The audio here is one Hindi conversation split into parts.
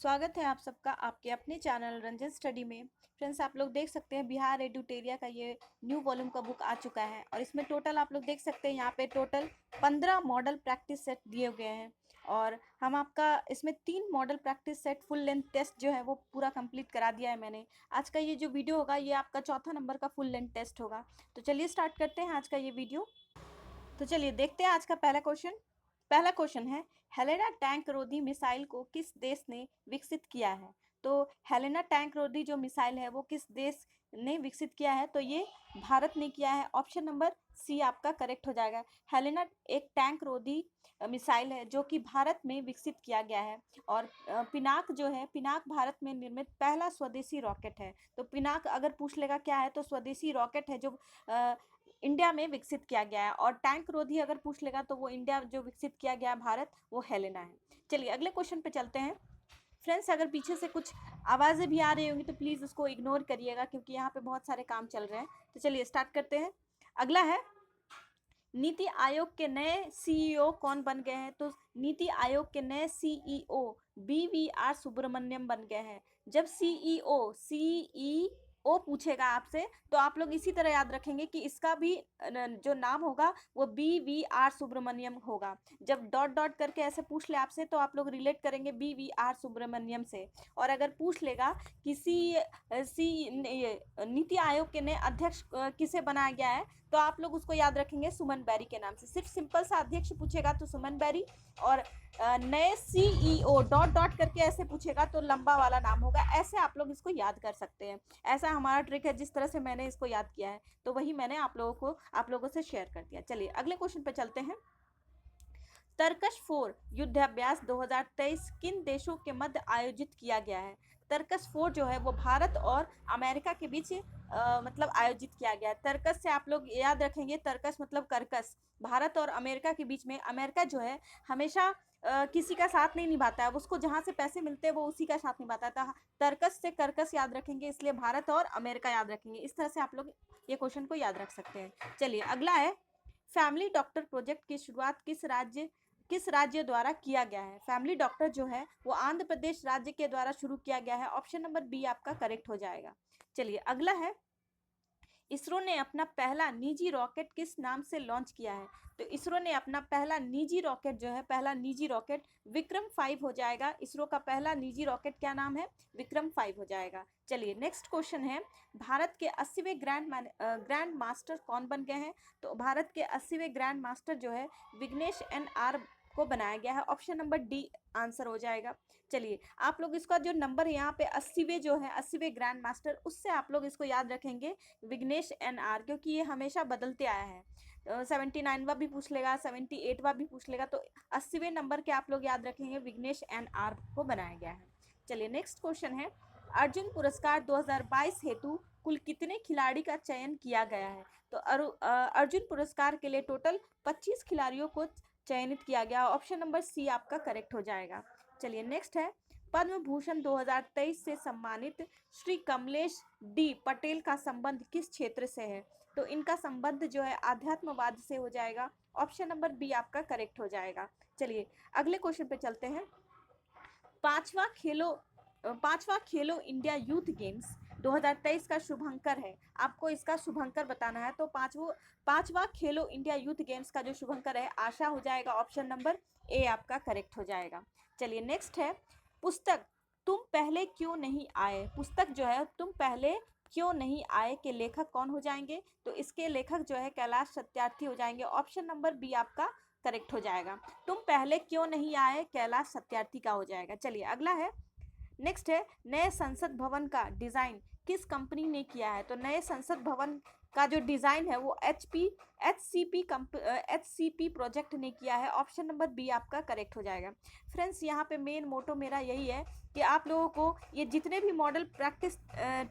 स्वागत है आप सबका आपके अपने चैनल रंजन स्टडी में। फ्रेंड्स, आप लोग देख सकते हैं बिहार एडुटेरिया का ये न्यू वॉल्यूम का बुक आ चुका है और इसमें टोटल आप लोग देख सकते हैं यहाँ पे टोटल 15 मॉडल प्रैक्टिस सेट दिए गए हैं। और हम आपका इसमें 3 model practice set full length test जो है वो पूरा कंप्लीट करा दिया है मैंने। आज का ये जो वीडियो होगा ये आपका चौथा नंबर का फुल लेंथ टेस्ट होगा। तो चलिए स्टार्ट करते हैं आज का ये वीडियो। तो चलिए देखते हैं आज का पहला क्वेश्चन है, हेलेना टैंक रोधी मिसाइल को किस देश ने विकसित किया है? तो हेलेना टैंक रोधी जो मिसाइल है वो किस देश ने विकसित किया है? तो ये भारत ने किया है। ऑप्शन नंबर सी आपका करेक्ट हो जाएगा। हेलेना एक टैंक रोधी मिसाइल है जो कि भारत में विकसित किया गया है। और पिनाक जो है, पिनाक भारत में निर्मित पहला स्वदेशी रॉकेट है। तो पिनाक अगर पूछ लेगा क्या है तो स्वदेशी रॉकेट है जो इंडिया में विकसित किया गया है। और टैंक रोधी अगर पूछ लेगा तो वो इंडिया जो विकसित किया गया है भारत, वो हेलेना है। चलिए अगले क्वेश्चन पे चलते हैं। फ्रेंड्स, अगर पीछे से कुछ आवाज़ें भी आ रही होंगी तो प्लीज़ उसको इग्नोर करिएगा क्योंकि यहाँ पे बहुत सारे काम चल रहे हैं। तो चलिए स्टार्ट करते हैं। अगला है, नीति आयोग के नए सीईओ कौन बन गए हैं? तो नीति आयोग के नए सीईओ BVR सुब्रमण्यम बन गए हैं। जब सीईओ पूछेगा आपसे तो आप लोग इसी तरह याद रखेंगे कि इसका भी जो नाम होगा वो BVR सुब्रमण्यम होगा। जब डॉट डॉट करके ऐसे पूछ ले आपसे तो आप लोग रिलेट करेंगे BVR सुब्रमण्यम से। और अगर पूछ लेगा कि नीति आयोग के नए अध्यक्ष किसे बनाया गया है तो आप लोग उसको याद रखेंगे सुमन बैरी के नाम से। सिर्फ सिंपल सा अध्यक्ष पूछेगा तो सुमन बैरी, और नए सीईओ डॉट डॉट करके ऐसे पूछेगा तो लंबा वाला नाम होगा। ऐसे आप लोग इसको याद कर सकते हैं। ऐसा हमारा ट्रिक है, जिस तरह से मैंने इसको याद किया है तो वही मैंने आप लोगों से शेयर कर दिया। चलिए अगले क्वेश्चन पे चलते हैं। तर्कश 4 युद्धाभ्यास 2023 किन देशों के मध्य आयोजित किया गया है? तर्कश 4 जो है वो भारत और अमेरिका के बीच मतलब आयोजित किया गया है। तर्कश से आप लोग याद रखेंगे, तर्कश मतलब कर्कश। भारत और अमेरिका के बीच में अमेरिका जो है हमेशा किसी का साथ नहीं निभाता है, उसको जहाँ से पैसे मिलते हैं वो उसी का साथ निभाता है। तो तर्कश से कर्कश याद रखेंगे, इसलिए भारत और अमेरिका याद रखेंगे। इस तरह से आप लोग ये क्वेश्चन को याद रख सकते हैं। चलिए अगला है, फैमिली डॉक्टर प्रोजेक्ट की शुरुआत किस राज्य द्वारा किया गया है? फैमिली डॉक्टर जो है वो आंध्र प्रदेश राज्य के द्वारा शुरू किया गया है। ऑप्शन नंबर बी आपका करेक्ट हो जाएगा। चलिए अगला है, इसरो ने अपना पहला निजी रॉकेट किस नाम से लॉन्च किया है? तो इसरो ने अपना पहला निजी रॉकेट जो है, पहला निजी रॉकेट विक्रम 5 हो जाएगा। इसरो का पहला निजी रॉकेट क्या नाम है? विक्रम 5 हो जाएगा। चलिए नेक्स्ट क्वेश्चन है, भारत के 80वें ग्रैंड मास्टर कौन बन गए हैं? तो भारत के 80वें ग्रैंड मास्टर जो है विघ्नेश NR को बनाया गया है। ऑप्शन नंबर डी आंसर हो जाएगा। चलिए आप लोग इसका जो नंबर है यहाँ पे 80वें जो है, 80वें ग्रैंड मास्टर, उससे आप लोग इसको याद रखेंगे विघ्नेश NR, क्योंकि ये हमेशा बदलते आया है। 79वां भी पूछ लेगा, 78वां भी पूछ लेगा, तो 80वें नंबर के आप लोग याद रखेंगे विघ्नेश NR को बनाया गया है। चलिए नेक्स्ट क्वेश्चन है, अर्जुन पुरस्कार 2022 हेतु कुल कितने खिलाड़ी का चयन किया गया है? तो अर्जुन पुरस्कार के लिए टोटल 25 खिलाड़ियों को चयनित किया गया। ऑप्शन नंबर सी आपका करेक्ट हो जाएगा। चलिए नेक्स्ट है, पद्म भूषण 2023 से सम्मानित श्री कमलेश D पटेल का संबंध किस क्षेत्र से है? तो इनका संबंध जो है आध्यात्मवाद से हो जाएगा। ऑप्शन नंबर बी आपका करेक्ट हो जाएगा। चलिए अगले क्वेश्चन पे चलते हैं। पांचवा खेलो इंडिया यूथ गेम्स 2023 का शुभंकर है। आपको इसका शुभंकर बताना है। तो पांचवा खेलो इंडिया यूथ गेम्स का जो शुभंकर है आशा हो जाएगा। ऑप्शन नंबर ए आपका करेक्ट हो जाएगा। चलिए नेक्स्ट है, पुस्तक तुम पहले क्यों नहीं आए, पुस्तक जो है तुम पहले क्यों नहीं आए के लेखक कौन हो जाएंगे? तो इसके लेखक जो है कैलाश सत्यार्थी हो जाएंगे। ऑप्शन नंबर बी आपका करेक्ट हो जाएगा। तुम पहले क्यों नहीं आए कैलाश सत्यार्थी का हो जाएगा। चलिए अगला है, नेक्स्ट है, नए संसद भवन का डिजाइन किस कंपनी ने किया है? तो नए संसद भवन का जो डिजाइन है वो HCP प्रोजेक्ट ने किया है। ऑप्शन नंबर बी आपका करेक्ट हो जाएगा। फ्रेंड्स, यहाँ पे मेन मोटो मेरा यही है कि आप लोगों को ये जितने भी मॉडल प्रैक्टिस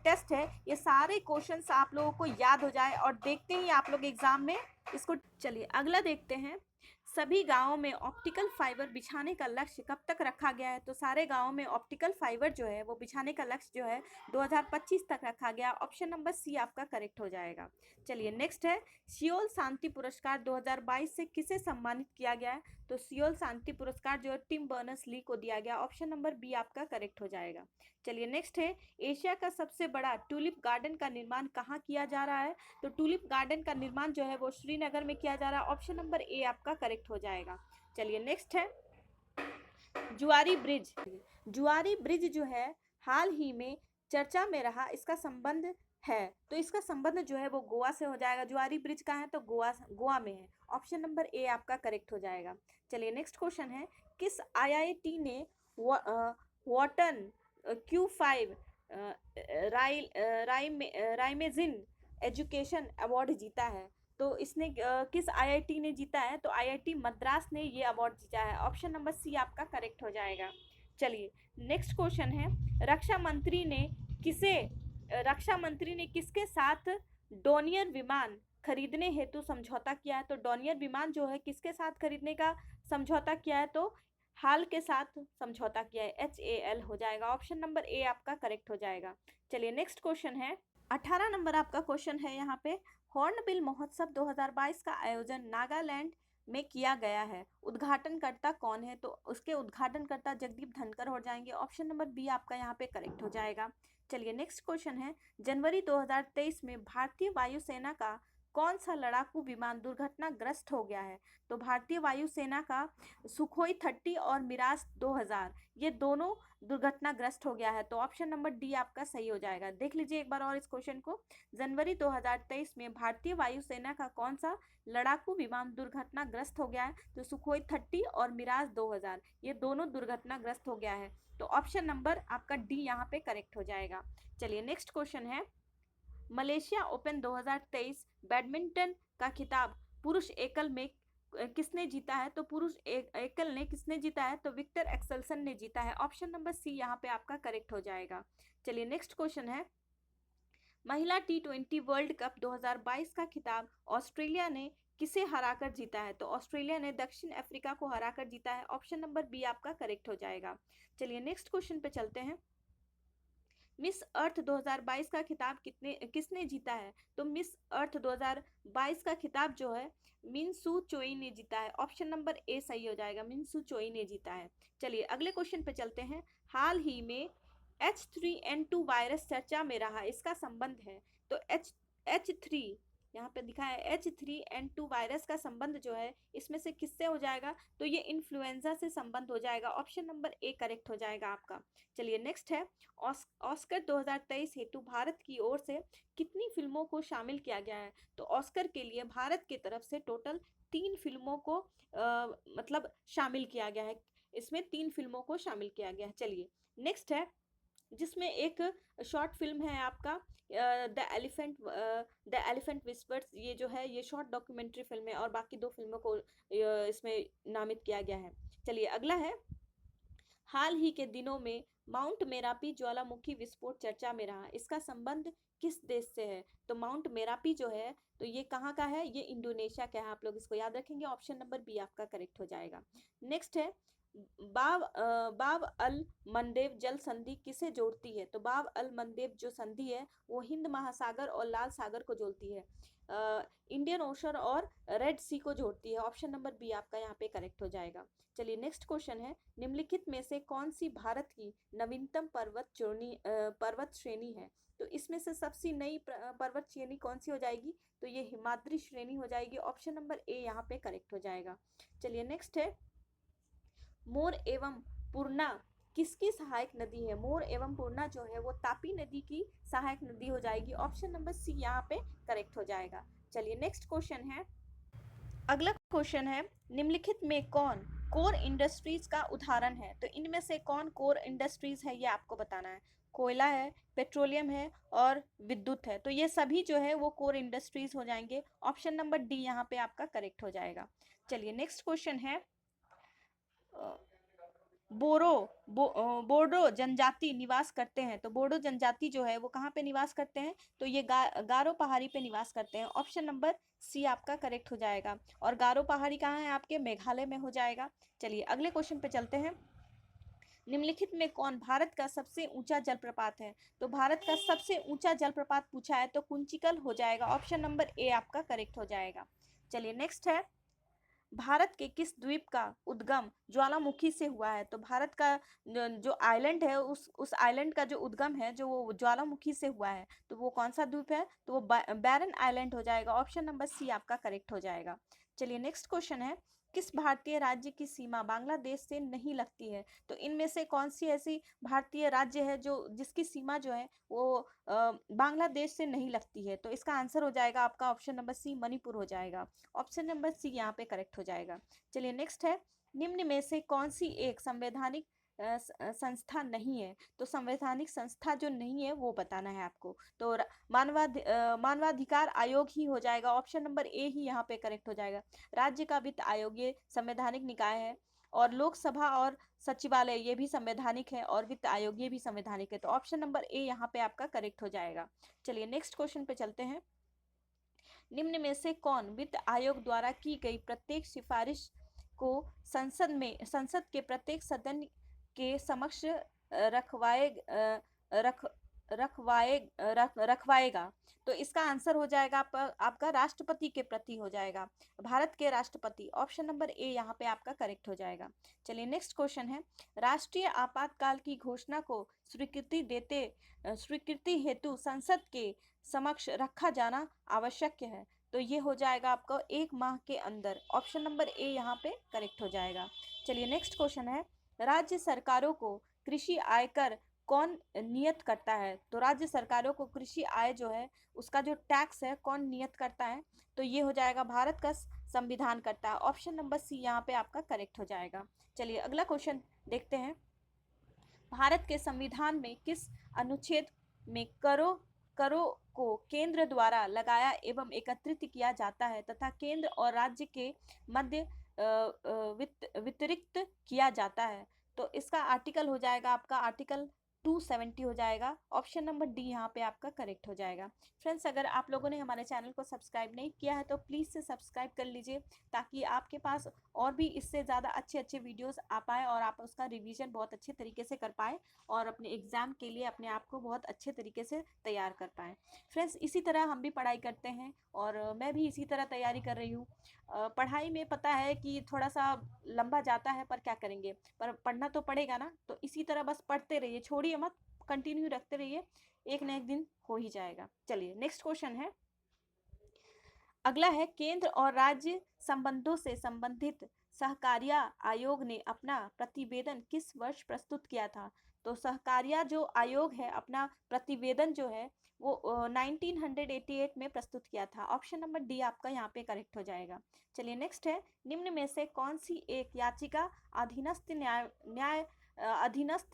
टेस्ट है ये सारे क्वेश्चंस आप लोगों को याद हो जाए और देखते ही आप लोग एग्जाम में इसको। चलिए अगला देखते हैं, सभी गांवों में ऑप्टिकल फाइबर बिछाने का लक्ष्य कब तक रखा गया है? तो सारे गांवों में ऑप्टिकल फाइबर जो है वो बिछाने का लक्ष्य जो है 2025 तक रखा गया। ऑप्शन नंबर सी आपका करेक्ट हो जाएगा। चलिए नेक्स्ट है, सियोल शांति पुरस्कार 2022 से किसे सम्मानित किया गया है? तो सियोल शांति पुरस्कार जो है टिम बर्नर्स ली को दिया गया। ऑप्शन नंबर बी आपका करेक्ट हो जाएगा। चलिए नेक्स्ट है, एशिया का सबसे बड़ा टूलिप गार्डन का निर्माण कहाँ किया जा रहा है? तो टूलिप गार्डन का निर्माण जो है वो श्रीनगर में किया जा रहा है। ऑप्शन नंबर ए आपका करेक्ट हो जाएगा। चलिए नेक्स्ट है, जुआरी ब्रिज। जुआरी ब्रिज जो है हाल ही में चर्चा में रहा, इसका संबंध है, तो इसका संबंध जो है वो गोवा से हो जाएगा। जुआरी ब्रिज कहाँ है? तो गोवा में है। ऑप्शन नंबर ए आपका करेक्ट हो जाएगा। चलिए नेक्स्ट क्वेश्चन है, किस आईआईटी ने वॉटन Q5 राइमेजिन एजुकेशन अवार्ड जीता है? तो इसने किस आईआईटी ने जीता है? तो आईआईटी मद्रास ने ये अवार्ड जीता है। ऑप्शन नंबर सी आपका करेक्ट हो जाएगा। चलिए नेक्स्ट क्वेश्चन है, रक्षा मंत्री ने किसके साथ डोनियर विमान खरीदने हेतु समझौता किया है? तो डोनियर विमान जो है किसके साथ खरीदने का समझौता किया है? तो हाल के साथ समझौता किया है। HAL हो जाएगा। ऑप्शन नंबर ए आपका करेक्ट हो जाएगा। चलिए नेक्स्ट क्वेश्चन है, 18 नंबर आपका क्वेश्चन है यहाँ पे, हॉर्नबिल महोत्सव 2022 का आयोजन नागालैंड में किया गया है, उद्घाटनकर्ता कौन है? तो उसके उद्घाटनकर्ता जगदीप धनकर हो जाएंगे। ऑप्शन नंबर बी आपका यहाँ पे करेक्ट हो जाएगा। चलिए नेक्स्ट क्वेश्चन है, जनवरी 2023 में भारतीय वायुसेना का कौन सा लड़ाकू विमान दुर्घटनाग्रस्त हो गया है? तो भारतीय वायुसेना का सुखोई 30 और मिराज 2000 ये दोनों दुर्घटनाग्रस्त हो गया है। तो ऑप्शन नंबर डी आपका सही हो जाएगा। देख लीजिए एक बार और इस क्वेश्चन को, जनवरी 2023 में भारतीय वायुसेना का कौन सा लड़ाकू विमान दुर्घटनाग्रस्त हो गया है? तो सुखोई 30 और मिराज 2000 ये दोनों दुर्घटनाग्रस्त हो गया है। तो ऑप्शन नंबर आपका डी यहाँ पे करेक्ट हो जाएगा। चलिए नेक्स्ट क्वेश्चन है, मलेशिया ओपन 2023 बैडमिंटन का खिताब पुरुष एकल में किसने जीता है? तो पुरुष एकल ने किसने जीता है? तो विक्टर एक्सेल्सन ने जीता है। ऑप्शन नंबर सी यहाँ पे आपका करेक्ट हो जाएगा। चलिए नेक्स्ट क्वेश्चन है, महिला T20 वर्ल्ड कप 2022 का खिताब ऑस्ट्रेलिया ने किसे हराकर जीता है? तो ऑस्ट्रेलिया ने दक्षिण अफ्रीका को हराकर जीता है। ऑप्शन नंबर बी आपका करेक्ट हो जाएगा। चलिए नेक्स्ट क्वेश्चन पे चलते हैं, मिस अर्थ 2022 का खिताब किसने जीता है? तो मिस अर्थ 2022 का खिताब जो है मिनसू चोई ने जीता है। ऑप्शन नंबर ए सही हो जाएगा, मिनसू चोई ने जीता है। चलिए अगले क्वेश्चन पे चलते हैं, हाल ही में H3N2 वायरस चर्चा में रहा, इसका संबंध है? तो H3 यहाँ पे दिखा है, H3N2 वायरस का संबंध जो है इसमें से किससे हो जाएगा? तो ये इन्फ्लुएंजा से संबंध हो जाएगा। ऑप्शन नंबर ए करेक्ट हो जाएगा आपका। चलिए नेक्स्ट है, ऑस्कर 2023 हेतु भारत की ओर से कितनी फिल्मों को शामिल किया गया है? तो ऑस्कर के लिए भारत की तरफ से टोटल 3 फिल्मों को मतलब शामिल किया गया है, इसमें 3 फिल्मों को शामिल किया गया है। चलिए नेक्स्ट है, जिसमें एक शॉर्ट फिल्म है आपका द एलिफेंट विस्पर्स, ये जो है ये शॉर्ट डॉक्यूमेंट्री फिल्म है और बाकी 2 फिल्मों को इसमें नामित किया गया है। चलिए अगला है, हाल ही के दिनों में माउंट मेरापी ज्वालामुखी विस्फोट चर्चा में रहा, इसका संबंध किस देश से है? तो माउंट मेरापी जो है तो ये कहाँ का है? ये इंडोनेशिया का है, आप लोग इसको याद रखेंगे। ऑप्शन नंबर बी आपका करेक्ट हो जाएगा। नेक्स्ट है, बाब अल मंडेब जल संधि किसे जोड़ती है? तो बाब अल मंडेब जो संधि है वो हिंद महासागर और लाल सागर को जोड़ती है, इंडियन ओशन और रेड सी को जोड़ती है। ऑप्शन नंबर बी आपका यहाँ पे करेक्ट हो जाएगा। चलिए नेक्स्ट क्वेश्चन है, निम्नलिखित में से कौन सी भारत की नवीनतम पर्वत श्रेणी है? तो इसमें से सबसे नई पर्वत श्रेणी कौन सी हो जाएगी? तो ये हिमाद्री श्रेणी हो जाएगी। ऑप्शन नंबर ए यहाँ पे करेक्ट हो जाएगा। चलिए नेक्स्ट है, मोर एवं पूर्णा किसकी सहायक नदी है? मोर एवं पूर्णा जो है वो तापी नदी की सहायक नदी हो जाएगी। ऑप्शन नंबर सी यहाँ पे करेक्ट हो जाएगा। चलिए नेक्स्ट क्वेश्चन है, अगला क्वेश्चन है, निम्नलिखित में कौन कोर इंडस्ट्रीज का उदाहरण है? तो इनमें से कौन कोर इंडस्ट्रीज है ये आपको बताना है। कोयला है, पेट्रोलियम है और विद्युत है, तो ये सभी जो है वो कोर इंडस्ट्रीज हो जाएंगे। ऑप्शन नंबर डी यहाँ पे आपका करेक्ट हो जाएगा। चलिए नेक्स्ट क्वेश्चन है, बोडो जनजाति निवास करते हैं। तो बोडो जनजाति जो है वो कहाँ पे निवास करते हैं? तो ये गारो पहाड़ी पे निवास करते हैं। ऑप्शन नंबर सी आपका करेक्ट हो जाएगा। और गारो पहाड़ी कहाँ है? आपके मेघालय में हो जाएगा। चलिए अगले क्वेश्चन पे चलते हैं। निम्नलिखित में कौन भारत का सबसे ऊंचा जलप्रपात है? तो भारत का सबसे ऊंचा जलप्रपात पूछा है तो कुंचिकल हो जाएगा। ऑप्शन नंबर ए आपका करेक्ट हो जाएगा। चलिए नेक्स्ट है, भारत के किस द्वीप का उद्गम ज्वालामुखी से हुआ है? तो भारत का जो आइलैंड है उस आइलैंड का जो उद्गम है जो वो ज्वालामुखी से हुआ है, तो वो कौन सा द्वीप है? तो वो बैरन आइलैंड हो जाएगा। ऑप्शन नंबर सी आपका करेक्ट हो जाएगा। चलिए नेक्स्ट क्वेश्चन है, किस भारतीय राज्य की सीमा बांग्लादेश से नहीं लगती है? तो इनमें से कौन सी ऐसी भारतीय राज्य है जो जिसकी सीमा जो है वो बांग्लादेश से नहीं लगती है? तो इसका आंसर हो जाएगा आपका ऑप्शन नंबर सी, मणिपुर हो जाएगा। ऑप्शन नंबर सी यहाँ पे करेक्ट हो जाएगा। चलिए नेक्स्ट है, निम्न में से कौन सी एक संवैधानिक संस्था नहीं है? तो संवैधानिक संस्था जो नहीं है वो बताना है आपको। तो मानवाधिकार आयोग ही हो जाएगा। ऑप्शन नंबर ए ही यहाँ पे करेक्ट हो जाएगा। राज्य का वित्त आयोग ये संवैधानिक निकाय है, और लोकसभा और सचिवालय ये भी संवैधानिक है, और वित्त आयोग ये भी संवैधानिक है। तो ऑप्शन नंबर ए यहाँ पे आपका करेक्ट हो जाएगा। चलिए नेक्स्ट क्वेश्चन पे चलते हैं। निम्न में से कौन वित्त आयोग द्वारा की गई प्रत्येक सिफारिश को संसद के प्रत्येक सदन के समक्ष रखवाए रख रखवाएगा? तो इसका आंसर हो जाएगा आपका राष्ट्रपति के प्रति हो जाएगा, भारत के राष्ट्रपति। ऑप्शन नंबर ए यहाँ पे आपका करेक्ट हो जाएगा। चलिए नेक्स्ट क्वेश्चन है, राष्ट्रीय आपातकाल की घोषणा को स्वीकृति हेतु संसद के समक्ष रखा जाना आवश्यक है? तो ये हो जाएगा आपको 1 माह के अंदर। ऑप्शन नंबर ए यहाँ पे करेक्ट हो जाएगा। चलिए नेक्स्ट क्वेश्चन है, राज्य सरकारों को कृषि आयकर कौन नियत करता है? तो राज्य सरकारों को कृषि आय जो है उसका जो टैक्स है कौन नियत करता है? तो ये हो जाएगा भारत का संविधान करता है। ऑप्शन नंबर सी यहाँ पे आपका करेक्ट हो जाएगा। चलिए अगला क्वेश्चन देखते हैं, भारत के संविधान में किस अनुच्छेद में करों को केंद्र द्वारा लगाया एवं एकत्रित किया जाता है तथा केंद्र और राज्य के मध्य वितरित किया जाता है? तो इसका आर्टिकल हो जाएगा आपका आर्टिकल 270 हो जाएगा। ऑप्शन नंबर डी यहाँ पे आपका करेक्ट हो जाएगा। फ्रेंड्स, अगर आप लोगों ने हमारे चैनल को सब्सक्राइब नहीं किया है तो प्लीज़ से सब्सक्राइब कर लीजिए, ताकि आपके पास और भी इससे ज़्यादा अच्छे अच्छे वीडियोस आ पाए और आप उसका रिवीजन बहुत अच्छे तरीके से कर पाए और अपने एग्ज़ाम के लिए अपने आप को बहुत अच्छे तरीके से तैयार कर पाएँ। फ्रेंड्स, इसी तरह हम भी पढ़ाई करते हैं और मैं भी इसी तरह तैयारी कर रही हूँ। पढ़ाई में पता है कि थोड़ा सा लंबा जाता है, पर क्या करेंगे, पर पढ़ना तो पड़ेगा ना। तो इसी तरह बस पढ़ते रहिए, छोड़िए मत, कंटिन्यू रखते रहिए, एक न एक दिन हो ही जाएगा। चलिए नेक्स्ट क्वेश्चन है, अगला है, केंद्र और राज्य संबंधों से संबंधित सहकारिता आयोग ने अपना प्रतिवेदन किस वर्ष प्रस्तुत किया था? तो सहकारिता जो आयोग है अपना प्रतिवेदन जो है वो 1988 में प्रस्तुत किया था। ऑप्शन नंबर डी आपका यहाँ पे करेक्ट हो जाएगा। चलिए नेक्स्ट है, निम्न में से कौन सी एक याचिका अधीनस्थ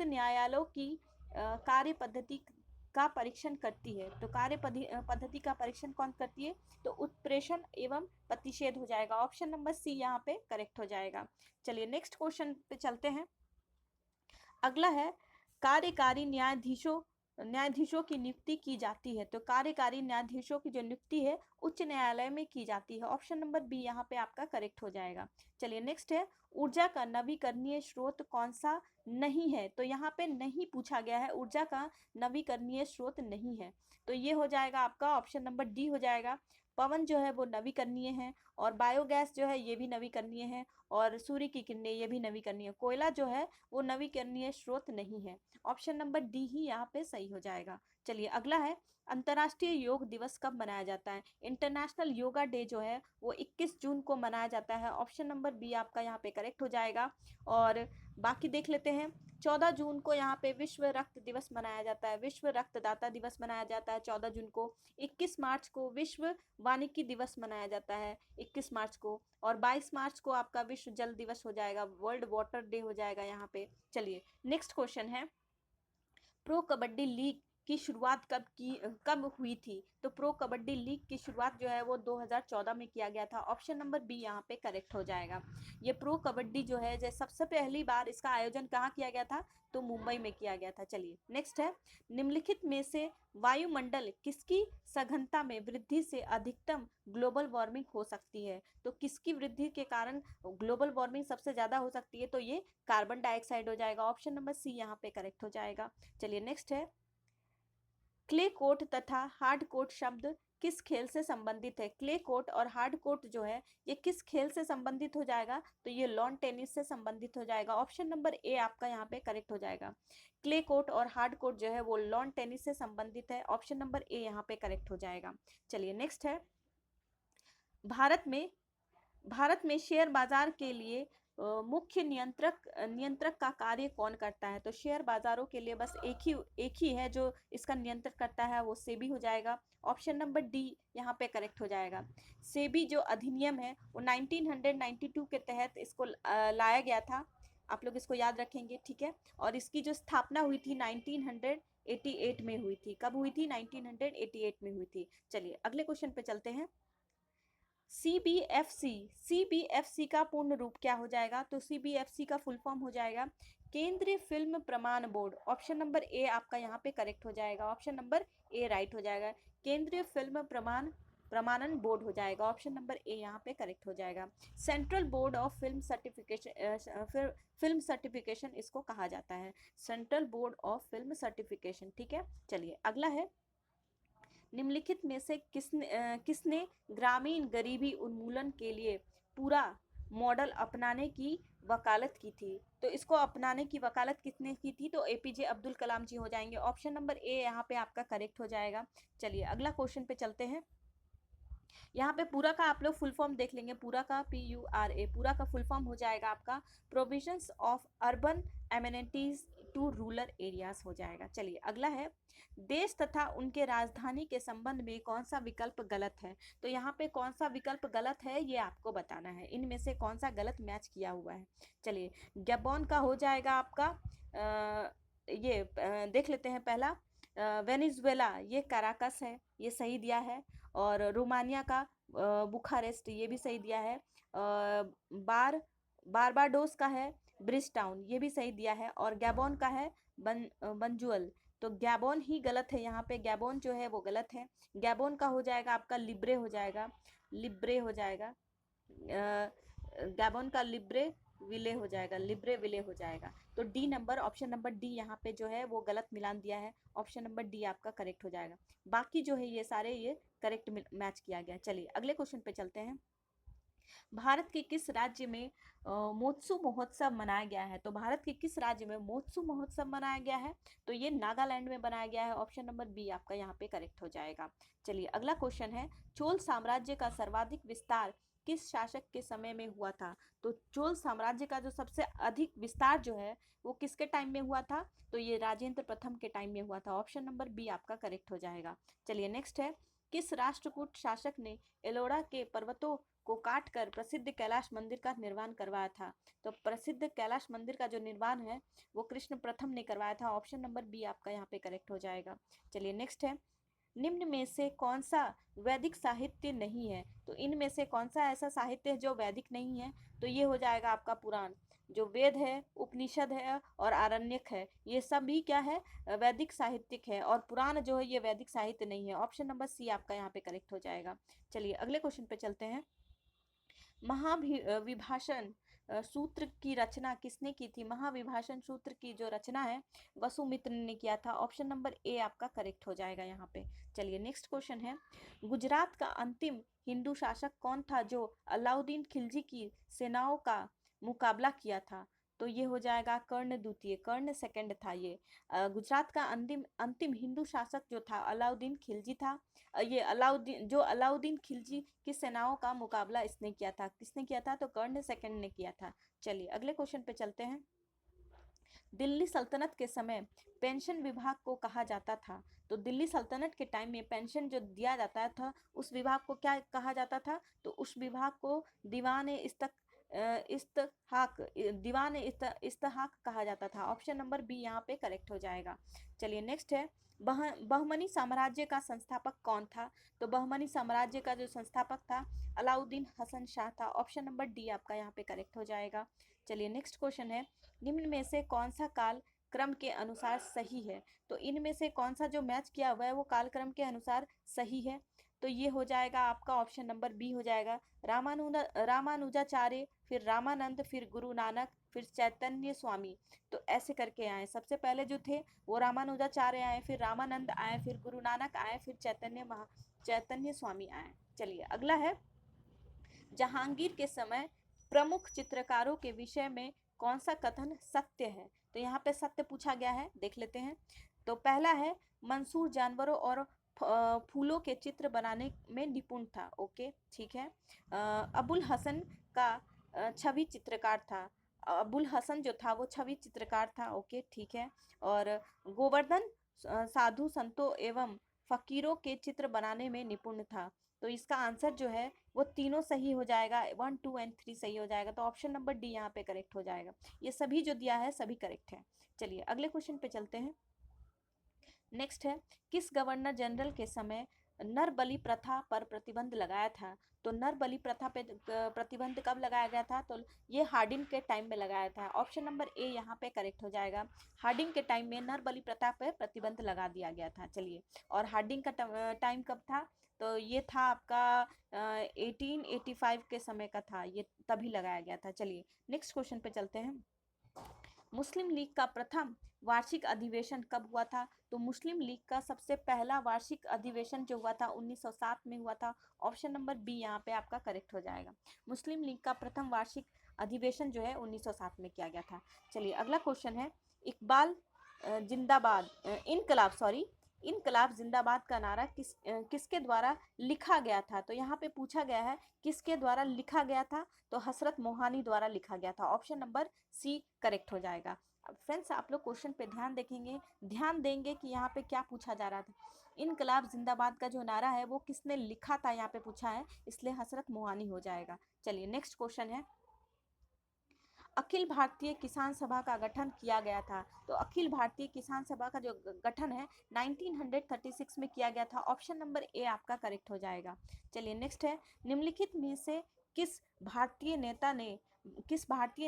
न्यायालयों की कार्य पद्धति का परीक्षण करती है? तो कार्य पद्धति का परीक्षण कौन करती है? तो उत्प्रेषण एवं प्रतिषेध हो जाएगा। ऑप्शन नंबर सी यहाँ पे करेक्ट हो जाएगा। चलिए नेक्स्ट क्वेश्चन पे चलते हैं। अगला है, कार्यकारी न्यायाधीशों की नियुक्ति की जाती है। तो कार्यकारी न्यायाधीशों की जो नियुक्ति है उच्च न्यायालय में की जाती है। ऑप्शन नंबर बी यहाँ पे आपका करेक्ट हो जाएगा। चलिए नेक्स्ट है, ऊर्जा का नवीकरणीय स्रोत कौन सा नहीं है? तो यहाँ पे नहीं पूछा गया है, ऊर्जा का नवीकरणीय स्रोत नहीं है। तो ये हो जाएगा आपका ऑप्शन नंबर डी हो जाएगा। पवन जो है वो नवीकरणीय है, और बायोगैस जो है ये भी नवीकरणीय है, और सूर्य की किरणें ये भी नवीकरणीय। कोयला जो है वो नवीकरणीय स्रोत नहीं है। ऑप्शन नंबर डी ही यहाँ पे सही हो जाएगा। चलिए अगला है, अंतर्राष्ट्रीय योग दिवस कब मनाया जाता है? इंटरनेशनल योगा डे जो है वो 21 जून को मनाया जाता है। ऑप्शन नंबर बी आपका यहाँ पे करेक्ट हो जाएगा। और बाकी देख लेते हैं, 14 जून को यहाँ पे विश्व रक्त दिवस मनाया जाता है, विश्व रक्तदाता दिवस मनाया जाता है 14 जून को। 21 मार्च को विश्व वानिकी दिवस मनाया जाता है 21 मार्च को, और 22 मार्च को आपका विश्व जल दिवस हो जाएगा, वर्ल्ड वाटर डे हो जाएगा यहाँ पे। चलिए नेक्स्ट क्वेश्चन है, प्रो कबड्डी लीग की शुरुआत कब हुई थी? तो प्रो कबड्डी लीग की शुरुआत जो है वो 2014 में किया गया था। ऑप्शन नंबर बी यहाँ पे करेक्ट हो जाएगा। ये प्रो कबड्डी जो है जो सबसे पहली बार इसका आयोजन कहाँ किया गया था? तो मुंबई में किया गया था। चलिए नेक्स्ट है, निम्नलिखित में से वायुमंडल किसकी सघनता में वृद्धि से अधिकतम ग्लोबल वार्मिंग हो सकती है? तो किसकी वृद्धि के कारण ग्लोबल वार्मिंग सबसे ज्यादा हो सकती है? तो ये कार्बन डाइऑक्साइड हो जाएगा। ऑप्शन नंबर सी यहाँ पे करेक्ट हो जाएगा। चलिए नेक्स्ट है, क्ले कोर्ट तथा हार्ड कोर्ट शब्द किस खेल से संबंधित है? क्ले कोर्ट और हार्ड कोर्ट जो है ये किस खेल से संबंधित हो जाएगा? तो ये लॉन टेनिस से संबंधित हो जाएगा। ऑप्शन नंबर ए आपका यहाँ पे करेक्ट हो जाएगा। क्ले कोर्ट और हार्ड कोर्ट जो है वो लॉन टेनिस से संबंधित है। ऑप्शन नंबर ए यहाँ पे करेक्ट हो जाएगा। चलिए नेक्स्ट है, भारत में शेयर बाजार के लिए मुख्य नियंत्रक का कार्य कौन करता है? तो शेयर बाजारों के लिए बस एक ही है जो इसका नियंत्रण करता है, वो सेबी हो जाएगा। ऑप्शन नंबर डी यहाँ पे करेक्ट हो जाएगा। सेबी जो अधिनियम है वो 1992 के तहत इसको लाया गया था। आप लोग इसको याद रखेंगे, ठीक है। और इसकी जो स्थापना हुई थी 1988 में हुई थी। कब हुई थी? 1988 में हुई थी। चलिए अगले क्वेश्चन पे चलते हैं। सीबीएफसी का पूर्ण रूप क्या हो जाएगा? तो सीबीएफसी का फुल फॉर्म हो जाएगा केंद्रीय फिल्म प्रमाण बोर्ड। ऑप्शन नंबर ए आपका यहाँ पे करेक्ट हो जाएगा। ऑप्शन नंबर ए राइट हो जाएगा। केंद्रीय फिल्म प्रमाणन बोर्ड हो जाएगा। ऑप्शन नंबर ए यहाँ पे करेक्ट हो जाएगा। Central board of film certification इसको कहा जाता है। Central board of film certification, ठीक है। चलिए अगला है, निम्नलिखित में से किसने ग्रामीण गरीबी उन्मूलन के लिए पूरा मॉडल अपनाने की वकालत की थी? तो इसको अपनाने की वकालत किसने की थी? तो एपीजे अब्दुल कलाम जी हो जाएंगे। ऑप्शन नंबर ए यहाँ पे आपका करेक्ट हो जाएगा। चलिए अगला क्वेश्चन पे चलते हैं। यहाँ पे पूरा का आप लोग फुल फॉर्म देख लेंगे। पूरा का PURA पूरा का फुल फॉर्म हो जाएगा आपका provisions of urban amenities to rural areas हो जाएगा। चलिए अगला है, देश तथा उनके राजधानी के संबंध में कौन सा विकल्प गलत है? तो यहाँ पे कौन सा विकल्प गलत है ये आपको बताना है। इनमें से कौन सा गलत मैच किया हुआ है? चलिए गैबोन का हो जाएगा आपका देख लेते हैं। पहला वेनेजुएला, ये काराकस है, ये सही दिया है। और रोमानिया का बुखारेस्ट, ये भी सही दिया है। बारबाडोस का है ब्रिज टाउन, ये भी सही दिया है। और गैबोन का है बंजुअल। तो गैबोन ही गलत है। यहाँ पे गैबोन जो है वो गलत है। गैबोन का हो जाएगा आपका लिब्रे हो जाएगा। लिब्रे हो जाएगा। गैबोन का लिब्रे विले हो जाएगा। लिब्रे विले हो जाएगा। तो D number, option number D यहाँ पे जो है वो गलत मिलान दिया है। ऑप्शन नंबर डी आपका करेक्ट हो जाएगा। बाकी जो है ये सारे ये करेक्ट मैच किया गया। चलिए अगले क्वेश्चन पे चलते हैं। भारत के किस राज्य में मोत्सु महोत्सव मनाया गया है? तो भारत के किस राज्य में मोत्सु महोत्सव मनाया गया है? तो ये नागालैंड में बनाया गया है। ऑप्शन नंबर बी आपका यहाँ पे करेक्ट हो जाएगा। चलिए अगला क्वेश्चन है, चोल साम्राज्य का सर्वाधिक विस्तार किस शासक के समय में हुआ था? तो चोल साम्राज्य का जो सबसे अधिक विस्तार जो है वो किसके टाइम में हुआ था? तो ये राजेंद्र प्रथम के टाइम में हुआ था। ऑप्शन नंबर बी आपका करेक्ट हो जाएगा। चलिए नेक्स्ट है, किस राष्ट्रकूट शासक ने एलोरा के पर्वतों को काट कर प्रसिद्ध कैलाश मंदिर का निर्माण करवाया था? तो प्रसिद्ध कैलाश मंदिर का जो निर्माण है वो कृष्ण प्रथम ने करवाया था। ऑप्शन नंबर बी आपका यहाँ पे करेक्ट हो जाएगा। चलिए नेक्स्ट है, निम्न में से कौन सा वैदिक साहित्य नहीं है? तो इनमें से कौन सा ऐसा साहित्य है जो वैदिक नहीं है? तो ये हो जाएगा आपका पुराण। जो वेद है, उपनिषद है और आरण्यक है, ये सभी क्या है? वैदिक साहित्यिक है। और पुराण जो है ये वैदिक साहित्य नहीं है। ऑप्शन नंबर सी आपका यहाँ पे करेक्ट हो जाएगा। चलिए अगले क्वेश्चन पे चलते हैं। महाविभाषण सूत्र की रचना किसने की थी? महाविभाषण सूत्र की जो रचना है वसुमित्र ने किया था। ऑप्शन नंबर ए आपका करेक्ट हो जाएगा यहाँ पे। चलिए नेक्स्ट क्वेश्चन है, गुजरात का अंतिम हिंदू शासक कौन था जो अलाउद्दीन खिलजी की सेनाओं का मुकाबला किया था? तो ये हो जाएगा कर्ण द्वितीय। कर्ण सेकंड था ये। गुजरात का अंतिम हिंदू शासक जो था अलाउद्दीन खिलजी था। ये अलाउद्दीन खिलजी की सेनाओं का मुकाबला इसने किया था। किसने किया था? तो कर्ण सेकंड ने किया था। चलिए अगले क्वेश्चन पे चलते हैं। दिल्ली सल्तनत के समय पेंशन विभाग को कहा जाता था? तो दिल्ली सल्तनत के टाइम में पेंशन जो दिया जाता था उस विभाग को क्या कहा जाता था? तो उस विभाग को दीवान इस्तहाक, दीवान इस्तहाक कहा जाता था। ऑप्शन नंबर बी यहाँ पे करेक्ट हो जाएगा। चलिए नेक्स्ट है, बहमनी साम्राज्य का संस्थापक कौन था? तो बहमनी साम्राज्य का जो संस्थापक था अलाउद्दीन हसन शाह था। ऑप्शन नंबर डी आपका यहाँ पे करेक्ट हो जाएगा। चलिए नेक्स्ट क्वेश्चन है, निम्न में से कौन सा काल क्रम के अनुसार सही है? तो इनमें से कौन सा जो मैच किया हुआ है वो कालक्रम के अनुसार सही है? तो ये हो जाएगा आपका ऑप्शन नंबर बी हो जाएगा, रामानुजाचार्य, फिर रामानंद, फिर गुरु नानक, फिर चैतन्य स्वामी। तो ऐसे करके आए, सबसे पहले जो थे वो रामानुजाचार्य आए, फिर रामानंद आए, फिर गुरु नानक आए, फिर चैतन्य स्वामी आए। चलिए अगला है, जहांगीर के समय प्रमुख चित्रकारों के विषय में कौन सा कथन सत्य है? तो यहाँ पे सत्य पूछा गया है, देख लेते हैं। तो पहला है, मंसूर जानवरों और फूलों के चित्र बनाने में निपुण था। ओके ठीक है। अबुल हसन का छवि चित्रकार था। अबुल हसन जो था वो छवि चित्रकार था। ओके ठीक है। और गोवर्धन साधु संतों एवं फकीरों के चित्र बनाने में निपुण था। तो इसका आंसर जो है वो तीनों सही हो जाएगा, 1 2 एंड 3 सही हो जाएगा। तो ऑप्शन नंबर डी यहाँ पे करेक्ट हो जाएगा। ये सभी जो दिया है सभी करेक्ट है। चलिए अगले क्वेश्चन पे चलते हैं। नेक्स्ट है, किस गवर्नर जनरल के समय नर बलि प्रथा पर प्रतिबंध लगाया था? तो नर बलि प्रथा पे प्रतिबंध कब लगाया गया था? तो ये हार्डिंग के टाइम में लगाया था। ऑप्शन नंबर ए यहाँ पे करेक्ट हो जाएगा। हार्डिंग के टाइम में नर बलि प्रथा पे प्रतिबंध लगा दिया गया था। चलिए, और हार्डिंग का टाइम कब था? तो ये था आपका 1885 के समय का था, ये तभी लगाया गया था। चलिए नेक्स्ट क्वेश्चन पे चलते हैं। मुस्लिम लीग का प्रथम वार्षिक अधिवेशन कब हुआ था? तो मुस्लिम लीग का सबसे पहला वार्षिक अधिवेशन जो हुआ था 1907 में हुआ था। ऑप्शन नंबर बी यहाँ पे आपका करेक्ट हो जाएगा। मुस्लिम लीग का प्रथम वार्षिक अधिवेशन जो है 1907 में किया गया था। चलिए अगला क्वेश्चन है, इकबाल जिंदाबाद, इनकलाब सॉरी, इनकलाब जिंदाबाद का नारा किसके द्वारा लिखा गया था? तो यहाँ पे पूछा गया है किसके द्वारा लिखा गया था? तो हसरत मोहानी द्वारा लिखा गया था। ऑप्शन नंबर सी करेक्ट हो जाएगा। अब फ्रेंड्स आप लोग क्वेश्चन पे ध्यान देंगे कि यहाँ पे क्या पूछा जा रहा था। इनकलाब जिंदाबाद का जो नारा है वो किसने लिखा था यहाँ पे पूछा है, इसलिए हसरत मोहानी हो जाएगा। चलिए नेक्स्ट क्वेश्चन है, अखिल भारतीय किसान सभा का गठन किया गया था। तो अखिल भारतीय किसान सभा का जो गठन है 1936 में किया गया था। ऑप्शन नंबर ए आपका करेक्ट हो जाएगा। चलिए नेक्स्ट है, निम्नलिखित में से किस भारतीय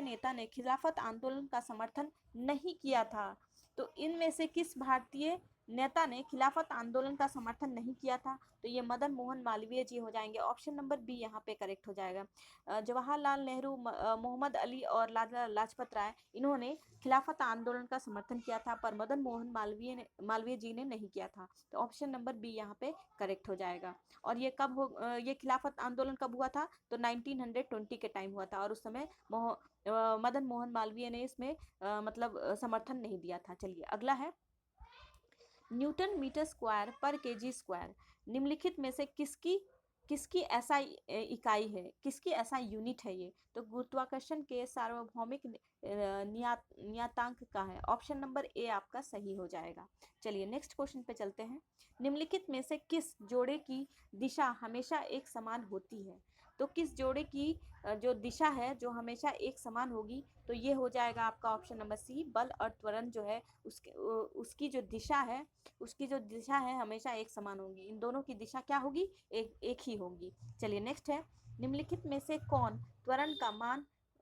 नेता ने खिलाफत आंदोलन का समर्थन नहीं किया था? तो इनमें से किस भारतीय नेता ने खिलाफत आंदोलन का समर्थन नहीं किया था? तो ये मदन मोहन मालवीय जी हो जाएंगे। ऑप्शन नंबर बी यहाँ पे करेक्ट हो जाएगा। जवाहरलाल नेहरू, मोहम्मद अली और लाला लाजपत राय, इन्होंने खिलाफत आंदोलन का समर्थन किया था, पर मदन मोहन मालवीय जी ने नहीं किया था। तो ऑप्शन नंबर बी यहाँ पे करेक्ट हो जाएगा। और ये खिलाफत आंदोलन कब हुआ था? तो 1920 के टाइम हुआ था, और उस समय मदन मोहन मालवीय ने इसमें समर्थन नहीं दिया था। चलिए अगला है, न्यूटन मीटर स्क्वायर पर केजी स्क्वायर निम्नलिखित में से किसकी ऐसा इकाई है, किसकी ऐसा यूनिट है ये? तो गुरुत्वाकर्षण के सार्वभौमिक नियतांक का है। ऑप्शन नंबर ए आपका सही हो जाएगा। चलिए नेक्स्ट क्वेश्चन पे चलते हैं, निम्नलिखित में से किस जोड़े की दिशा हमेशा एक समान होती है? तो किस जोड़े की जो दिशा है जो हमेशा एक समान होगी? तो ये हो जाएगा आपका ऑप्शन नंबर सी, बल और त्वरण जो है उसकी जो दिशा है हमेशा एक समान होगी। इन दोनों की दिशा क्या होगी? एक ही होगी। चलिए नेक्स्ट है, निम्नलिखित में से कौन त्वरण का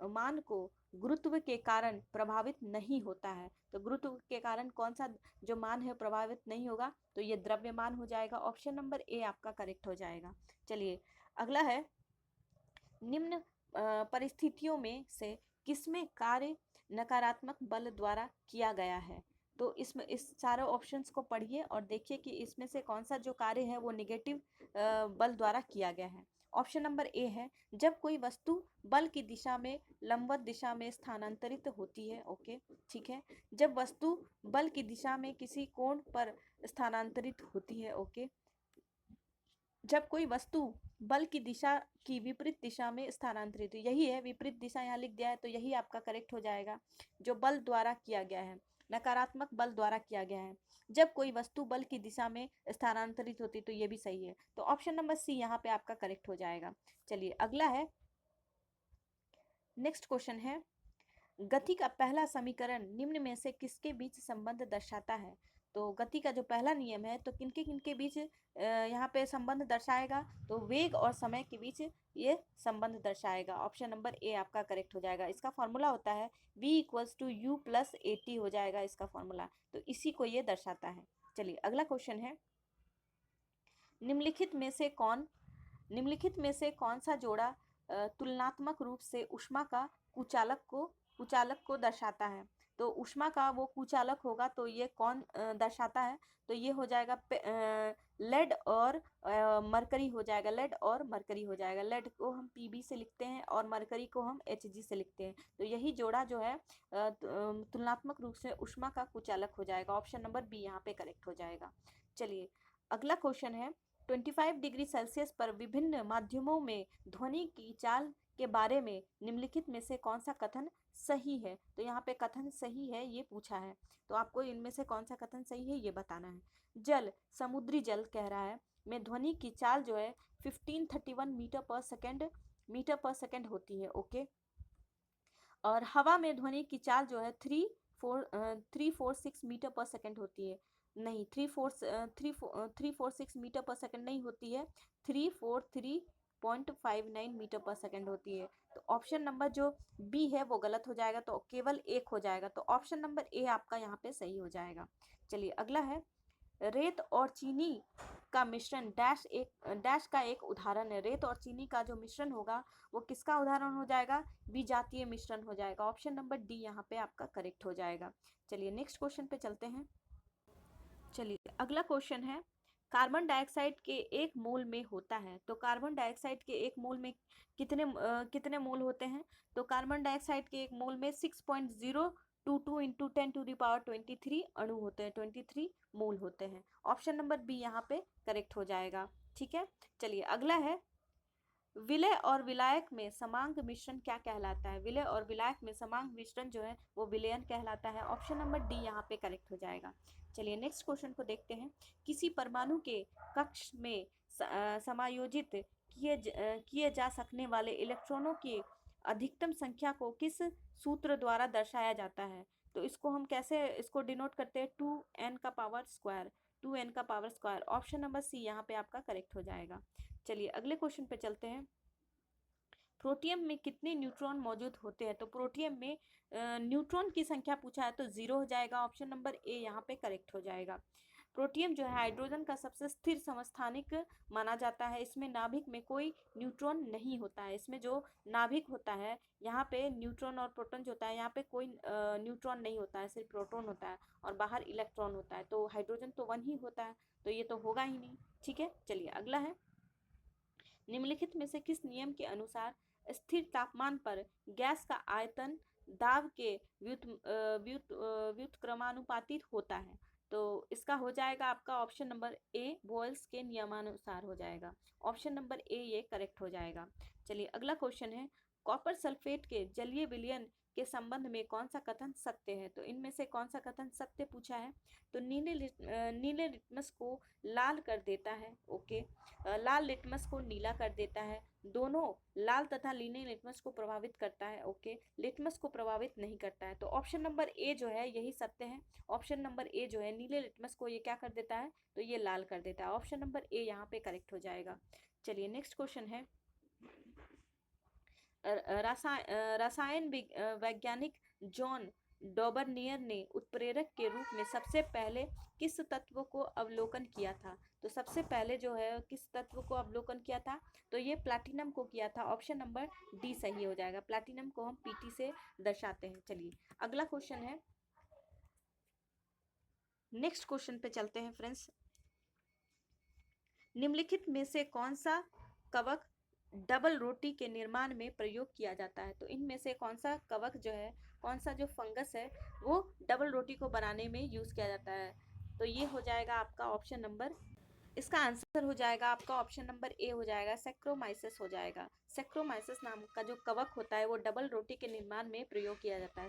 मान को गुरुत्व के कारण प्रभावित नहीं होता है? तो गुरुत्व के कारण कौन सा जो मान है प्रभावित नहीं होगा? तो ये द्रव्यमान हो जाएगा। ऑप्शन नंबर ए आपका करेक्ट हो जाएगा। चलिए अगला है, निम्न परिस्थितियों में से किसमें कार्य नकारात्मक बल द्वारा किया गया है? तो इसमें इस चारों ऑप्शंस को पढ़िए और देखिए कि इसमें से कौन सा जो कार्य है वो निगेटिव बल द्वारा किया गया है। ऑप्शन नंबर ए है, जब कोई वस्तु बल की दिशा में लंबवत दिशा में स्थानांतरित होती है। ओके ठीक है, जब वस्तु बल की दिशा में किसी कोण पर स्थानांतरित होती है। ओके, जब कोई वस्तु बल की दिशा की विपरीत दिशा में स्थानांतरित, यही है विपरीत दिशा यहाँ लिख दिया है, तो यही आपका करेक्ट हो जाएगा। जो बल द्वारा किया गया है, नकारात्मक बल द्वारा किया गया है, जब कोई वस्तु बल की दिशा में स्थानांतरित होती, तो ये भी सही है। तो ऑप्शन नंबर सी यहाँ पे आपका करेक्ट हो जाएगा। चलिए अगला है, नेक्स्ट क्वेश्चन है, गति का पहला समीकरण निम्न में से किसके बीच संबंध दर्शाता है? तो गति का जो पहला नियम है तो किनके किनके बीच यहाँ पे संबंध दर्शाएगा? तो वेग और समय के बीच ये संबंध दर्शाएगा। ऑप्शन नंबर ए आपका करेक्ट हो जाएगा। इसका फॉर्मूला होता है v equals to u plus a t हो जाएगा इसका फॉर्मूला, तो इसी को ये दर्शाता है। चलिए अगला क्वेश्चन है, निम्नलिखित में से कौन सा जोड़ा तुलनात्मक रूप से ऊष्मा का कुचालक को दर्शाता है? तो ऊष्मा का वो कुचालक होगा तो ये कौन दर्शाता है? तो ये हो जाएगा लेड और मरकरी हो जाएगा। लेड और मरकरी हो जाएगा। लेड को हम Pb से लिखते हैं और मरकरी को हम Hg से लिखते हैं। तो यही जोड़ा जो है तुलनात्मक रूप से ऊष्मा का कुचालक हो जाएगा। ऑप्शन नंबर बी यहाँ पे करेक्ट हो जाएगा। चलिए अगला क्वेश्चन है, 25 डिग्री सेल्सियस पर विभिन्न माध्यमों में ध्वनि की चाल के बारे में निम्नलिखित में से कौन सा कथन सही है? तो यहाँ पे कथन सही है ये पूछा है, तो आपको इनमें से कौन सा कथन सही है ये बताना है। जल, समुद्री जल कह रहा है, में ध्वनि की चाल जो है 1531 मीटर पर सेकेंड होती है। ओके, और हवा में ध्वनि की चाल जो है 346 मीटर पर सेकेंड होती है। नहीं, 346 मीटर पर सेकेंड नहीं होती है, 343.59 मीटर पर सेकेंड होती है। तो ऑप्शन नंबर जो बी है वो गलत हो जाएगा, तो केवल एक हो जाएगा। तो ऑप्शन नंबर ए आपका यहाँ पे सही हो जाएगा। चलिए अगला है, रेत और चीनी का मिश्रण डैश का एक उदाहरण है। रेत और चीनी का जो मिश्रण होगा वो किसका उदाहरण हो जाएगा? विजातीय मिश्रण हो जाएगा। ऑप्शन नंबर डी यहाँ पे आपका करेक्ट हो जाएगा। चलिए नेक्स्ट क्वेश्चन पे चलते हैं। चलिए अगला क्वेश्चन है, कार्बन डाइऑक्साइड के एक मोल में होता है। तो कार्बन डाइऑक्साइड के एक मोल में कितने मोल होते हैं? तो कार्बन डाइऑक्साइड के एक मोल में 6.022 इंटू 10⁻23 अणु होते हैं, 23 मोल होते हैं। ऑप्शन नंबर बी यहाँ पे करेक्ट हो जाएगा। ठीक है, चलिए अगला है, विलय और विलायक में समांग मिश्रण क्या कहलाता है? विलय और विलायक में समांग मिश्रण जो है वो विलयन कहलाता है। ऑप्शन नंबर डी यहाँ पे करेक्ट हो जाएगा। चलिए नेक्स्ट क्वेश्चन को देखते हैं, किसी परमाणु के कक्ष में समायोजित किए जा सकने वाले इलेक्ट्रॉनों की अधिकतम संख्या को किस सूत्र द्वारा दर्शाया जाता है? तो इसको हम कैसे इसको डिनोट करते हैं? 2n का पावर स्क्वायर, 2n का power square. Option number c यहाँ पे आपका करेक्ट हो जाएगा। चलिए अगले क्वेश्चन पे चलते हैं, प्रोटियम में कितने न्यूट्रॉन मौजूद होते हैं? तो प्रोटियम में न्यूट्रॉन की संख्या पूछा है तो 0 हो जाएगा। ऑप्शन नंबर ए यहाँ पे करेक्ट हो जाएगा। प्रोटियम जो है हाइड्रोजन का सबसे स्थिर समस्थानिक माना जाता है। इसमें नाभिक में कोई न्यूट्रॉन नहीं होता है। इसमें जो नाभिक होता है यहाँ पे न्यूट्रॉन और प्रोटॉन जो होता है, यहाँ पे कोई न्यूट्रॉन नहीं होता है, सिर्फ प्रोटॉन होता है और बाहर इलेक्ट्रॉन होता है। तो हाइड्रोजन तो 1 ही होता है, तो ये तो होगा ही नहीं। ठीक है, चलिए अगला है, निम्नलिखित में से किस नियम के अनुसार स्थिर तापमान पर गैस का आयतन दाब के व्युत्क्रमानुपातिक होता है? तो इसका हो जाएगा आपका ऑप्शन नंबर ए, बोयल्स के नियमानुसार हो जाएगा। ऑप्शन नंबर ए ये करेक्ट हो जाएगा। चलिए अगला क्वेश्चन है, कॉपर सल्फेट के जलीय विलयन के संबंध में कौन सा कथन सत्य है? तो इनमें से कौन सा कथन सत्य पूछा है? तो नीले लिटमस को लाल कर देता है। ओके, लाल लिटमस को नीला कर देता है। दोनों लाल तथा नीले लिटमस को प्रभावित करता है। ओके, लिटमस को प्रभावित नहीं करता है। तो ऑप्शन नंबर ए जो है यही सत्य है। ऑप्शन नंबर ए जो है नीले लिटमस को ये क्या कर देता है? तो ये लाल कर देता है। ऑप्शन नंबर ए यहाँ पे करेक्ट हो जाएगा। चलिए नेक्स्ट क्वेश्चन है, रसायन वैज्ञानिक जॉन डॉबरनियर ने उत्प्रेरक के रूप में सबसे पहले किस तत्व को अवलोकन किया था? तो सबसे पहले जो है किस तत्व को अवलोकन किया था? तो ये प्लैटिनम को किया था। ऑप्शन नंबर डी सही हो जाएगा। प्लैटिनम को हम Pt से दर्शाते हैं। चलिए अगला क्वेश्चन है, नेक्स्ट क्वेश्चन पे चलते हैं फ्रेंड्स, निम्नलिखित में से कौन सा कवक डबल रोटी के निर्माण में प्रयोग किया जाता है? तो इनमें से कौन सा कवक जो है, कौन सा जो फंगस है वो डबल रोटी को बनाने में यूज किया जाता है? तो ये हो जाएगा आपका ऑप्शन नंबर, इसका आंसर हो जाएगा आपका ऑप्शन नंबर ए हो जाएगा, सेक्रोमाइसिस हो जाएगा। सेक्रोमाइसिस नाम का जो कवक होता है वो डबल रोटी के निर्माण में प्रयोग किया जाता है।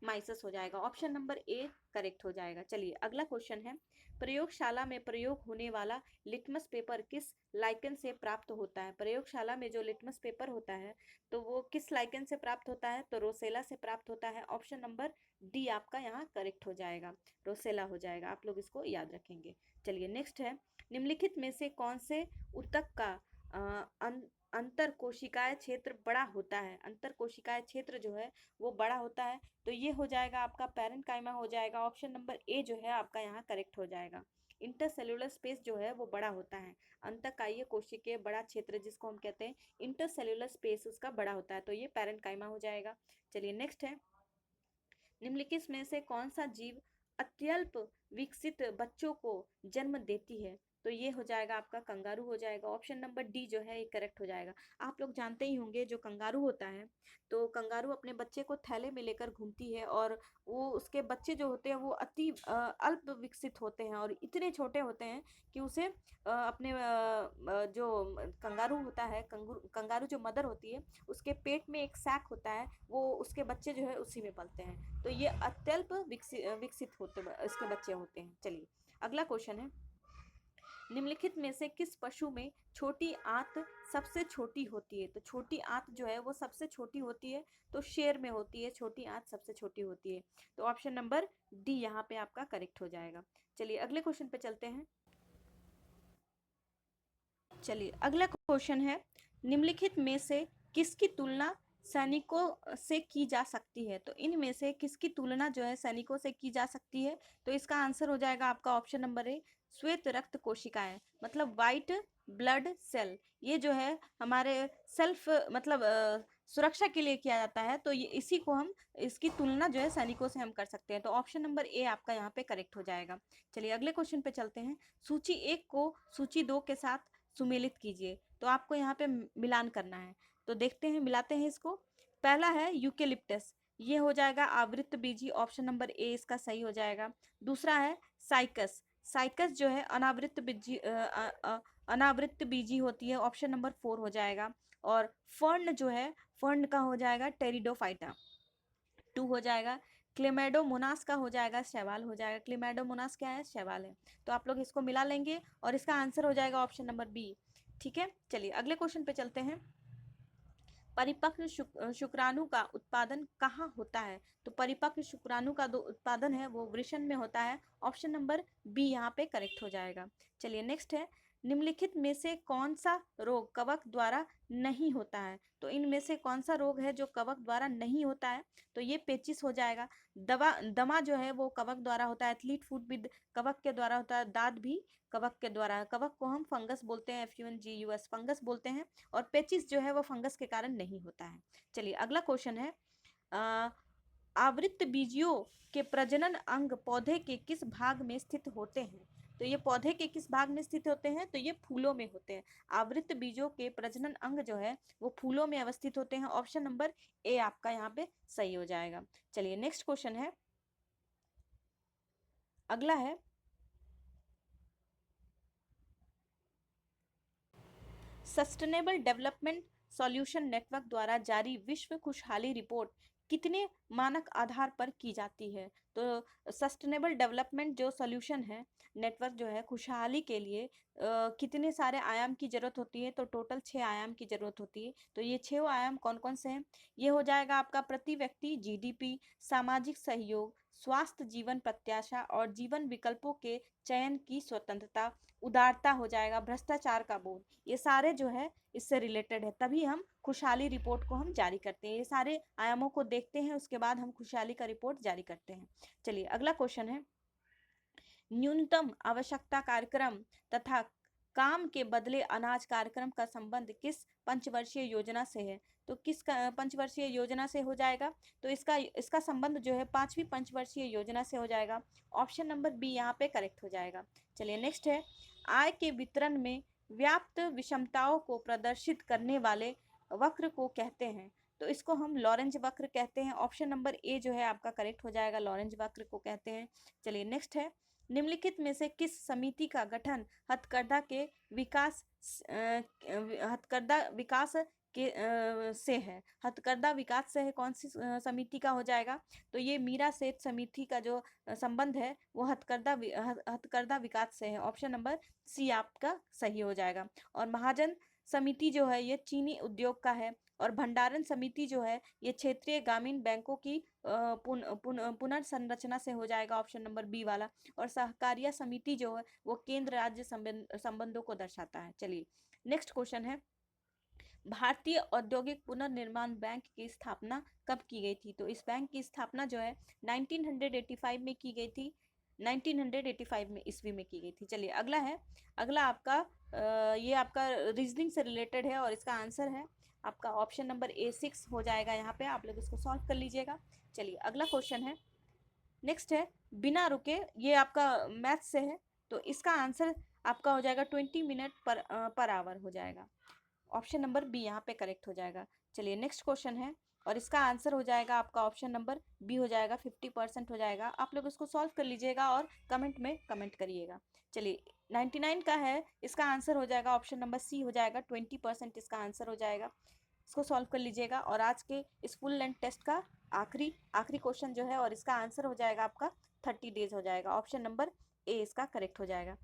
माइसस हो जाएगा। ऑप्शन नंबर ए करेक्ट हो जाएगा। चलिए अगला क्वेश्चन है, प्रयोगशाला में प्रयोग होने वाला लिटमस पेपर किस लाइकेन से प्राप्त होता है? प्रयोगशाला में जो लिटमस पेपर होता है तो वो किस लाइकेन से प्राप्त होता है? तो रोसेला से प्राप्त होता है। ऑप्शन नंबर डी आपका यहाँ करेक्ट हो जाएगा, रोसेला हो जाएगा। आप लोग इसको याद रखेंगे। चलिए नेक्स्ट है, निम्नलिखित में से कौन से ऊतक का अंतर कोशिकाएं क्षेत्र बड़ा होता है? अंतर कोशिकाएं क्षेत्र जो है वो बड़ा होता है, तो ये हो जाएगा आपका पैरेन्काइमा हो जाएगा। ऑप्शन नंबर ए जो है आपका यहाँ करेक्ट हो जाएगा। इंटरसेल्युलर स्पेस जो है वो बड़ा होता है, अंतःकायीय कोशिकीय बड़ा क्षेत्र जिसको हम कहते हैं इंटरसेल्युलर स्पेस उसका बड़ा होता है, तो ये पैरेन्काइमा हो जाएगा। चलिए नेक्स्ट है, निम्नलिखित में से कौन सा जीव अत्यल्प विकसित बच्चों को जन्म देती है? तो ये हो जाएगा आपका कंगारू हो जाएगा। ऑप्शन नंबर डी जो है ये करेक्ट हो जाएगा। आप लोग जानते ही होंगे जो कंगारू होता है तो कंगारू अपने बच्चे को थैले में लेकर घूमती है और वो उसके बच्चे जो होते हैं वो अति अल्प विकसित होते हैं और इतने छोटे होते हैं कि उसे अपने जो कंगारू होता है, कंगारू जो मदर होती है उसके पेट में एक सैक होता है, वो उसके बच्चे जो है उसी में पलते हैं, तो ये अत्यल्प विकसित होते इसके बच्चे होते हैं। चलिए अगला क्वेश्चन है, निम्नलिखित में से किस पशु में छोटी आंत सबसे छोटी होती है? तो छोटी आंत जो है वो सबसे छोटी होती है, तो शेर में होती है छोटी आंत सबसे छोटी होती है, तो ऑप्शन नंबर डी यहाँ पे आपका करेक्ट हो जाएगा। चलिए अगले क्वेश्चन पे चलते हैं। चलिए अगला क्वेश्चन है, निम्नलिखित में से किसकी तुलना सैनिकों से की जा सकती है? तो इनमें से किसकी तुलना जो है सैनिकों से की जा सकती है? तो इसका आंसर हो जाएगा आपका ऑप्शन नंबर ए, श्वेत रक्त कोशिकाएं, मतलब वाइट ब्लड सेल। ये जो है हमारे सेल्फ मतलब सुरक्षा के लिए किया जाता है, तो ये इसी को हम इसकी तुलना जो है सैनिकों से हम कर सकते हैं, तो ऑप्शन नंबर ए आपका यहाँ पे करेक्ट हो जाएगा। चलिए अगले क्वेश्चन पे चलते हैं, सूची 1 को सूची 2 के साथ सुमेलित कीजिए। तो आपको यहाँ पे मिलान करना है, तो देखते हैं मिलाते हैं इसको। पहला है यूकेलिप्टस, ये हो जाएगा आवृत्त बीजी, ऑप्शन नंबर ए इसका सही हो जाएगा। दूसरा है साइकस, साइकस जो है अनावृत्त बीजी अनावृत्त बीजी होती है, ऑप्शन नंबर 4 हो जाएगा। और फर्न जो है, फर्न का हो जाएगा टेरिडोफाइटा, 2 हो जाएगा। क्लेमेडोमोनास का हो जाएगा शैवाल हो जाएगा, क्लेमेडोमोनास क्या है? शैवाल है। तो आप लोग इसको मिला लेंगे और इसका आंसर हो जाएगा ऑप्शन नंबर बी। ठीक है, चलिए अगले क्वेश्चन पे चलते हैं, परिपक्व शुक्राणु का उत्पादन कहाँ होता है? तो परिपक्व शुक्राणु का जो उत्पादन है वो वृषण में होता है, ऑप्शन नंबर बी यहाँ पे करेक्ट हो जाएगा। चलिए नेक्स्ट है, निम्नलिखित में से कौन सा रोग कवक द्वारा नहीं होता है? तो इनमें से कौन सा रोग है जो कवक द्वारा नहीं होता है? तो ये पेचिस हो जाएगा। दमा जो है वो कवक द्वारा होता है, एथलीट फुट भी कवक के द्वारा होता है, दाद भी कवक के द्वारा, कवक को हम फंगस बोलते हैं, FUNGUS फंगस बोलते हैं, और पेचिस जो है वो फंगस के कारण नहीं होता है। चलिए अगला क्वेश्चन है, आवृत्त बीजियों के प्रजनन अंग पौधे के किस भाग में स्थित होते हैं? तो ये पौधे के किस भाग में स्थित होते हैं? तो ये फूलों में होते हैं। आवृत्त बीजों के प्रजनन अंग जो है वो फूलों में अवस्थित होते हैं, ऑप्शन नंबर ए आपका यहाँ पे सही हो जाएगा। चलिए नेक्स्ट क्वेश्चन है, अगला है, सस्टेनेबल डेवलपमेंट सॉल्यूशन नेटवर्क द्वारा जारी विश्व खुशहाली रिपोर्ट कितने मानक आधार पर की जाती है? तो सस्टेनेबल डेवलपमेंट जो सॉल्यूशन है नेटवर्क जो है खुशहाली के लिए कितने सारे आयाम की जरूरत होती है? तो टोटल 6 आयाम की जरूरत होती है। तो ये 6 आयाम कौन कौन से हैं? ये हो जाएगा आपका प्रति व्यक्ति GDP, सामाजिक सहयोग, स्वास्थ्य जीवन प्रत्याशा और जीवन विकल्पों के चयन की स्वतंत्रता, उदारता हो जाएगा, भ्रष्टाचार का बोध, ये सारे जो है इससे रिलेटेड है, तभी हम खुशहाली रिपोर्ट को हम जारी करते हैं। ये सारे आयामों को देखते हैं उसके बाद हम खुशहाली का रिपोर्ट जारी करते हैं। चलिए अगला क्वेश्चन है, न्यूनतम आवश्यकता कार्यक्रम तथा काम के बदले अनाज कार्यक्रम का संबंध किस पंचवर्षीय योजना से है? तो किस पंचवर्षीय योजना से हो जाएगा? तो इसका संबंध जो है 5वीं पंचवर्षीय योजना से हो जाएगा, ऑप्शन नंबर बी यहाँ पे करेक्ट हो जाएगा। चलिए नेक्स्ट है, आय के वितरण में व्याप्त विषमताओं को प्रदर्शित करने वाले वक्र को कहते हैं? तो इसको हम लॉरेंज वक्र कहते हैं, ऑप्शन नंबर ए जो है आपका करेक्ट हो जाएगा, लॉरेंज वक्र को कहते हैं। चलिए नेक्स्ट है, निम्नलिखित में से किस समिति का गठन हथकरघा विकास से है। हथकरघा विकास से है कौन सी समिति का हो जाएगा? तो ये मीरा सेठ समिति का जो संबंध है वो हथकरघा विकास से है। ऑप्शन नंबर सी आपका सही हो जाएगा। और महाजन समिति जो है ये चीनी उद्योग का है। और भंडारण समिति जो है ये क्षेत्रीय ग्रामीण बैंकों की पुनर्संरचना से हो जाएगा। ऑप्शन नंबर बी वाला। और सहकारिता समिति जो है वो केंद्र राज्य संबंधों को दर्शाता है। चलिए नेक्स्ट क्वेश्चन है, भारतीय औद्योगिक पुनर्निर्माण बैंक की स्थापना कब की गई थी? तो इस बैंक की स्थापना जो है 1985 में की गई थी। 1985 में ईस्वी में की गई थी। चलिए अगला है, अगला आपका ये आपका रीजनिंग से रिलेटेड है और इसका आंसर है आपका ऑप्शन नंबर A6 हो जाएगा। यहाँ पे आप लोग इसको सॉल्व कर लीजिएगा। चलिए अगला क्वेश्चन है, नेक्स्ट है, बिना रुके, ये आपका मैथ से है तो इसका आंसर आपका हो जाएगा 20 मिनट पर आवर हो जाएगा। ऑप्शन नंबर बी यहाँ पे करेक्ट हो जाएगा। चलिए नेक्स्ट क्वेश्चन है और इसका आंसर हो जाएगा आपका ऑप्शन नंबर बी हो जाएगा, 50% हो जाएगा। आप लोग इसको सॉल्व कर लीजिएगा और कमेंट में कमेंट करिएगा। चलिए 99 का है, इसका आंसर हो जाएगा ऑप्शन नंबर सी हो जाएगा, 20% इसका आंसर हो जाएगा। इसको सॉल्व कर लीजिएगा। और आज के इस फुल लेंथ टेस्ट का आखिरी क्वेश्चन जो है और इसका आंसर हो जाएगा आपका 30 डेज हो जाएगा। ऑप्शन नंबर ए इसका करेक्ट हो जाएगा।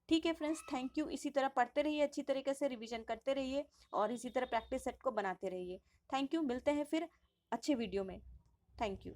ठीक है फ्रेंड्स, थैंक यू। इसी तरह पढ़ते रहिए, अच्छी तरीके से रिवीजन करते रहिए और इसी तरह प्रैक्टिस सेट को बनाते रहिए। थैंक यू, मिलते हैं फिर अच्छे वीडियो में। Thank you.